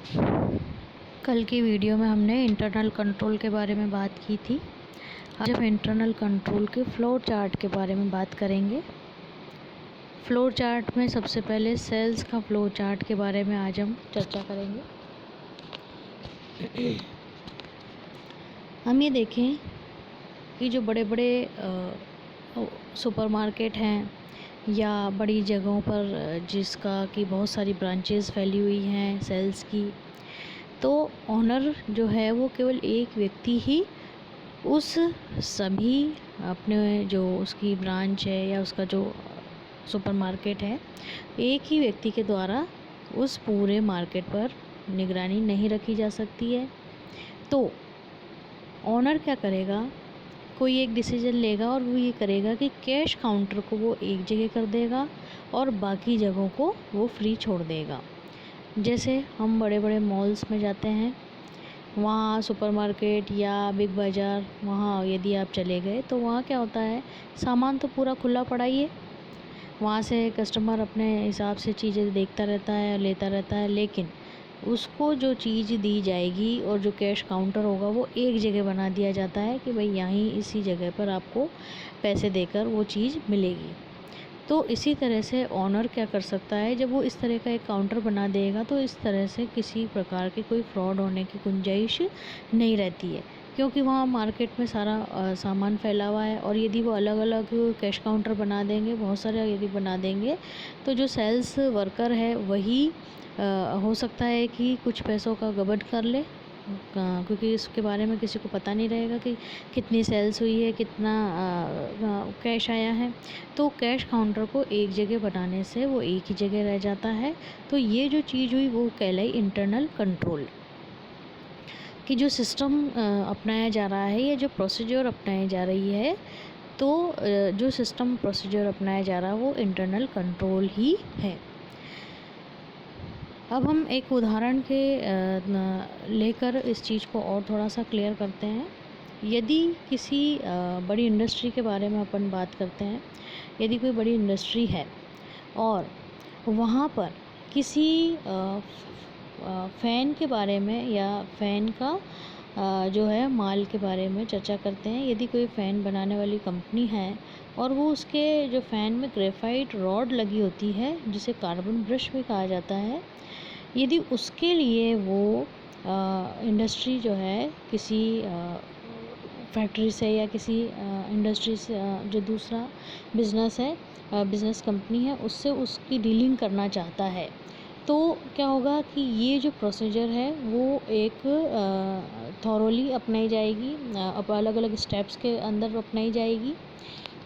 कल की वीडियो में हमने इंटरनल कंट्रोल के बारे में बात की थी। आज हम इंटरनल कंट्रोल के फ्लो चार्ट के बारे में बात करेंगे। फ्लो चार्ट में सबसे पहले सेल्स का फ्लो चार्ट के बारे में आज हम चर्चा करेंगे। हम ये देखें कि जो बड़े बड़े सुपरमार्केट हैं या बड़ी जगहों पर जिसका कि बहुत सारी ब्रांचेस फैली हुई हैं सेल्स की, तो ऑनर जो है वो केवल एक व्यक्ति ही उस सभी अपने जो उसकी ब्रांच है या उसका जो सुपरमार्केट है, एक ही व्यक्ति के द्वारा उस पूरे मार्केट पर निगरानी नहीं रखी जा सकती है। तो ऑनर क्या करेगा, कोई एक डिसीजन लेगा और वो ये करेगा कि कैश काउंटर को वो एक जगह कर देगा और बाकी जगहों को वो फ्री छोड़ देगा। जैसे हम बड़े बड़े मॉल्स में जाते हैं, वहाँ सुपरमार्केट या बिग बाज़ार, वहाँ यदि आप चले गए तो वहाँ क्या होता है, सामान तो पूरा खुला पड़ा ही है। वहाँ से कस्टमर अपने हिसाब से चीज़ें देखता रहता है, लेता रहता है, लेकिन उसको जो चीज़ दी जाएगी और जो कैश काउंटर होगा वो एक जगह बना दिया जाता है कि भाई यहीं इसी जगह पर आपको पैसे देकर वो चीज़ मिलेगी। तो इसी तरह से ऑनर क्या कर सकता है, जब वो इस तरह का एक काउंटर बना देगा तो इस तरह से किसी प्रकार की कोई फ्रॉड होने की गुंजाइश नहीं रहती है, क्योंकि वहाँ मार्केट में सारा सामान फैला हुआ है। और यदि वो अलग अलग कैश काउंटर बना देंगे, बहुत सारे यदि बना देंगे, तो जो सेल्स वर्कर है वही हो सकता है कि कुछ पैसों का गबन कर ले, क्योंकि इसके बारे में किसी को पता नहीं रहेगा कि कितनी सेल्स हुई है, कितना कैश आया है। तो कैश काउंटर को एक जगह बनाने से वो एक ही जगह रह जाता है। तो ये जो चीज़ हुई वो कहलाई इंटरनल कंट्रोल कि जो सिस्टम अपनाया जा रहा है या जो प्रोसीजर अपनाई जा रही है, तो जो सिस्टम प्रोसीजर अपनाया जा रहा है वो इंटरनल कंट्रोल ही है। अब हम एक उदाहरण के लेकर इस चीज़ को और थोड़ा सा क्लियर करते हैं। यदि किसी बड़ी इंडस्ट्री के बारे में अपन बात करते हैं, यदि कोई बड़ी इंडस्ट्री है और वहाँ पर किसी फ़ैन के बारे में या फ़ैन का जो है माल के बारे में चर्चा करते हैं। यदि कोई फ़ैन बनाने वाली कंपनी है और वो उसके जो फ़ैन में ग्रेफाइट रॉड लगी होती है, जिसे कार्बन ब्रश भी कहा जाता है, यदि उसके लिए वो इंडस्ट्री जो है किसी फैक्ट्री से या किसी इंडस्ट्री से जो दूसरा बिज़नेस है, बिज़नेस कंपनी है, उससे उसकी डीलिंग करना चाहता है, तो क्या होगा कि ये जो प्रोसीजर है वो एक थॉरोली अपनाई जाएगी, अब अलग अलग स्टेप्स के अंदर अपनाई जाएगी।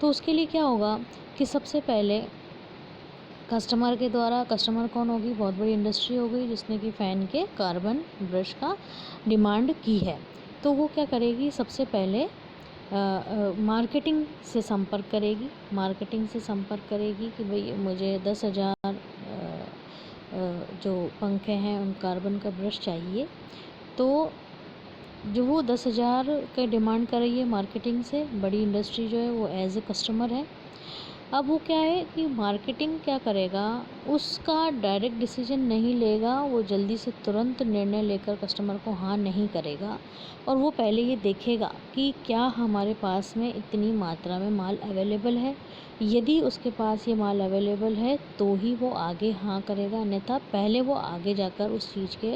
तो उसके लिए क्या होगा कि सबसे पहले कस्टमर के द्वारा, कस्टमर कौन होगी, बहुत बड़ी इंडस्ट्री हो गई जिसने कि फ़ैन के कार्बन ब्रश का डिमांड की है, तो वो क्या करेगी, सबसे पहले मार्केटिंग से संपर्क करेगी। मार्केटिंग से संपर्क करेगी कि भाई मुझे 10,000 जो पंखे हैं उन कार्बन का ब्रश चाहिए। तो जो वो 10,000 का डिमांड कर रही है मार्केटिंग से, बड़ी इंडस्ट्री जो है वो एज ए कस्टमर है। अब वो क्या है कि मार्केटिंग क्या करेगा, उसका डायरेक्ट डिसीजन नहीं लेगा, वो जल्दी से तुरंत निर्णय लेकर कस्टमर को हाँ नहीं करेगा, और वो पहले ये देखेगा कि क्या हमारे पास में इतनी मात्रा में माल अवेलेबल है। यदि उसके पास ये माल अवेलेबल है तो ही वो आगे हाँ करेगा, अन्यथा पहले वो आगे जाकर उस चीज़ के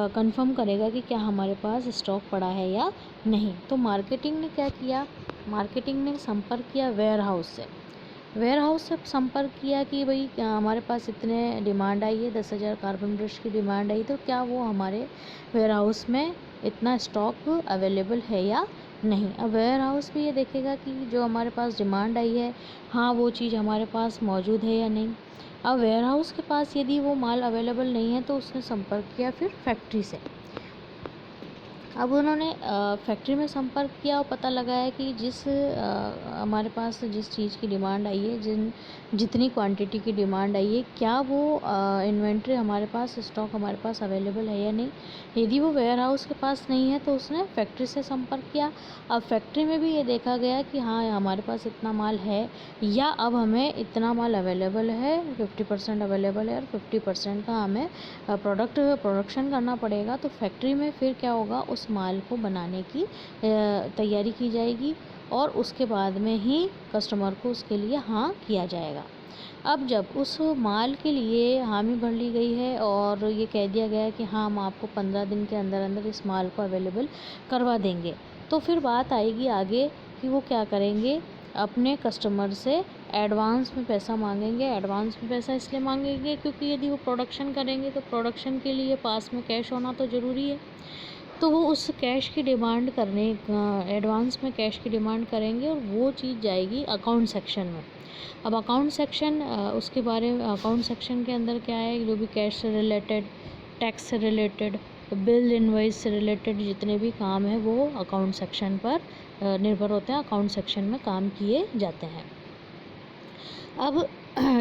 कंफर्म करेगा कि क्या हमारे पास स्टॉक पड़ा है या नहीं। तो मार्केटिंग ने क्या किया, मार्केटिंग ने संपर्क किया वेयर हाउस से। वेयर हाउस से संपर्क किया कि भाई हमारे पास इतने डिमांड आई है, 10,000 कार्बन ब्रश की डिमांड आई, तो क्या वो हमारे वेयर हाउस में इतना स्टॉक अवेलेबल है या नहीं। अब वेयर हाउस भी ये देखेगा कि जो हमारे पास डिमांड आई है, हाँ वो चीज़ हमारे पास मौजूद है या नहीं। अब वेयर हाउस के पास यदि वो माल अवेलेबल नहीं है तो उसने संपर्क किया फिर फैक्ट्री से। अब उन्होंने फैक्ट्री में संपर्क किया और पता लगाया कि हमारे पास जिस चीज़ की डिमांड आई है, जितनी क्वांटिटी की डिमांड आई है, क्या वो इन्वेंट्री हमारे पास, स्टॉक हमारे पास अवेलेबल है या नहीं। यदि वो वेयर हाउस के पास नहीं है तो उसने फैक्ट्री से संपर्क किया। अब फैक्ट्री में भी ये देखा गया कि हाँ, हमारे पास इतना माल है या अब हमें इतना माल अवेलेबल है, 50% अवेलेबल है और 50% का हमें प्रोडक्शन करना पड़ेगा। तो फैक्ट्री में फिर क्या होगा, उस माल को बनाने की तैयारी की जाएगी और उसके बाद में ही कस्टमर को उसके लिए हाँ किया जाएगा। अब जब उस माल के लिए हामी भर ली गई है और ये कह दिया गया है कि हाँ, हम आपको 15 दिन के अंदर अंदर इस माल को अवेलेबल करवा देंगे, तो फिर बात आएगी आगे कि वो क्या करेंगे, अपने कस्टमर से एडवांस में पैसा मांगेंगे। एडवांस में पैसा इसलिए मांगेंगे क्योंकि यदि वो प्रोडक्शन करेंगे तो प्रोडक्शन के लिए पास में कैश होना तो ज़रूरी है। तो वो उस कैश की डिमांड एडवांस में कैश की डिमांड करेंगे और वो चीज़ जाएगी अकाउंट सेक्शन में। अब अकाउंट सेक्शन उसके बारे में अकाउंट सेक्शन के अंदर क्या है, जो भी कैश से रिलेटेड, टैक्स से रिलेटेड, बिल इनवॉइस से रिलेटेड जितने भी काम हैं वो अकाउंट सेक्शन पर निर्भर होते हैं, अकाउंट सेक्शन में काम किए जाते हैं। अब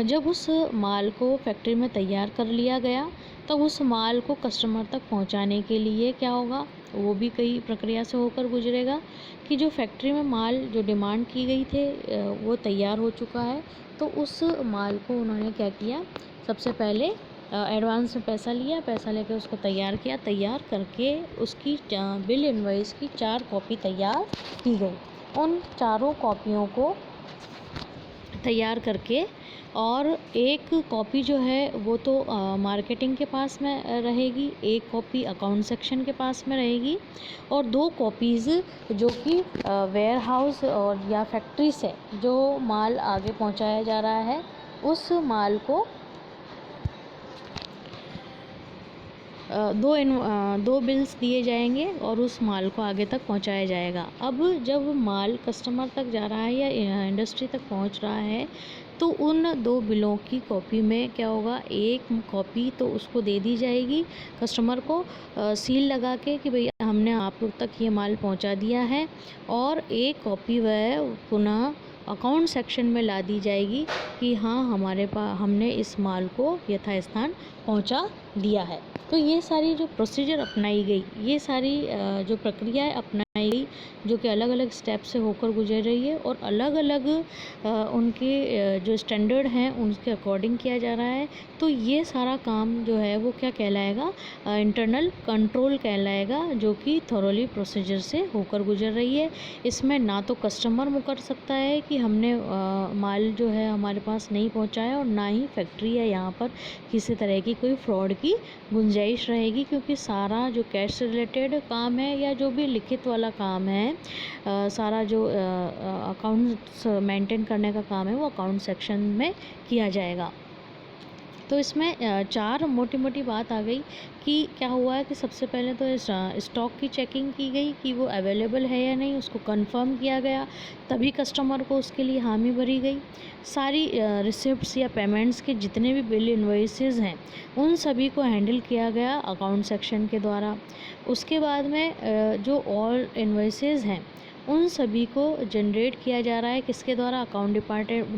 जब उस माल को फैक्ट्री में तैयार कर लिया गया, तब उस माल को कस्टमर तक पहुंचाने के लिए क्या होगा, वो भी कई प्रक्रिया से होकर गुजरेगा कि जो फैक्ट्री में माल जो डिमांड की गई थे वो तैयार हो चुका है। तो उस माल को उन्होंने क्या किया, सबसे पहले एडवांस में पैसा लिया, पैसा लेकर उसको तैयार किया, तैयार करके उसकी बिल इनवॉइस की 4 कॉपी तैयार की गई। उन चारों कॉपियों को तैयार करके और एक कॉपी जो है वो तो मार्केटिंग के पास में रहेगी, एक कॉपी अकाउंट सेक्शन के पास में रहेगी और 2 कॉपीज़ जो कि वेयर हाउस और या फैक्ट्री से जो माल आगे पहुंचाया जा रहा है उस माल को 2 बिल्स दिए जाएंगे और उस माल को आगे तक पहुंचाया जाएगा। अब जब माल कस्टमर तक जा रहा है या इंडस्ट्री तक पहुंच रहा है तो उन 2 बिलों की कॉपी में क्या होगा, एक कॉपी तो उसको दे दी जाएगी कस्टमर को सील लगा के कि भैया हमने आप लोग तक ये माल पहुंचा दिया है, और एक कॉपी वह पुनः अकाउंट सेक्शन में ला दी जाएगी कि हाँ, हमने इस माल को यथास्थान पहुंचा दिया है। तो ये सारी जो प्रोसीजर अपनाई गई, ये सारी जो प्रक्रियाएं अपनाई गई जो कि अलग अलग स्टेप से होकर गुजर रही है और अलग अलग उनके जो स्टैंडर्ड हैं उनके अकॉर्डिंग किया जा रहा है। तो ये सारा काम जो है वो क्या कहलाएगा, इंटरनल कंट्रोल कहलाएगा, जो कि थॉरोली प्रोसीजर से होकर गुजर रही है। इसमें ना तो कस्टमर मुकर सकता है कि हमने माल जो है हमारे पास नहीं पहुंचाया, और ना ही फैक्ट्री है यहाँ पर किसी तरह की कोई फ्रॉड की गुंजाइश रहेगी, क्योंकि सारा जो कैश से रिलेटेड काम है या जो भी लिखित वाला काम है, सारा जो अकाउंट्स मेंटेन करने का काम है वो अकाउंट सेक्शन में किया जाएगा। तो इसमें 4 मोटी मोटी बात आ गई कि क्या हुआ है कि सबसे पहले तो स्टॉक की चेकिंग की गई कि वो अवेलेबल है या नहीं, उसको कंफर्म किया गया, तभी कस्टमर को उसके लिए हामी भरी गई। सारी रिसिप्ट्स या पेमेंट्स के जितने भी बिल इनवॉइसेस हैं उन सभी को हैंडल किया गया अकाउंट सेक्शन के द्वारा। उसके बाद में जो ऑल इनवॉइसेस हैं उन सभी को जनरेट किया जा रहा है किसके द्वारा, अकाउंट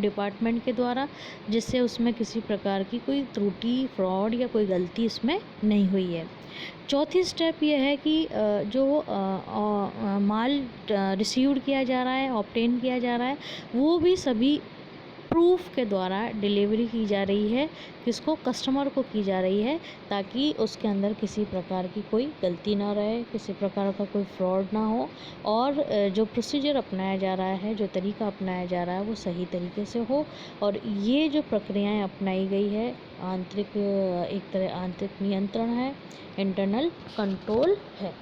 डिपार्टमेंट के द्वारा, जिससे उसमें किसी प्रकार की कोई त्रुटि, फ्रॉड या कोई गलती इसमें नहीं हुई है। चौथी स्टेप ये है कि जो माल रिसीव्ड किया जा रहा है, ऑब्टेन किया जा रहा है, वो भी सभी प्रूफ के द्वारा डिलीवरी की जा रही है, किसको, कस्टमर को की जा रही है, ताकि उसके अंदर किसी प्रकार की कोई गलती ना रहे, किसी प्रकार का कोई फ्रॉड ना हो, और जो प्रोसीजर अपनाया जा रहा है, जो तरीका अपनाया जा रहा है वो सही तरीके से हो। और ये जो प्रक्रियाएं अपनाई गई है एक तरह आंतरिक नियंत्रण है, इंटरनल कंट्रोल है।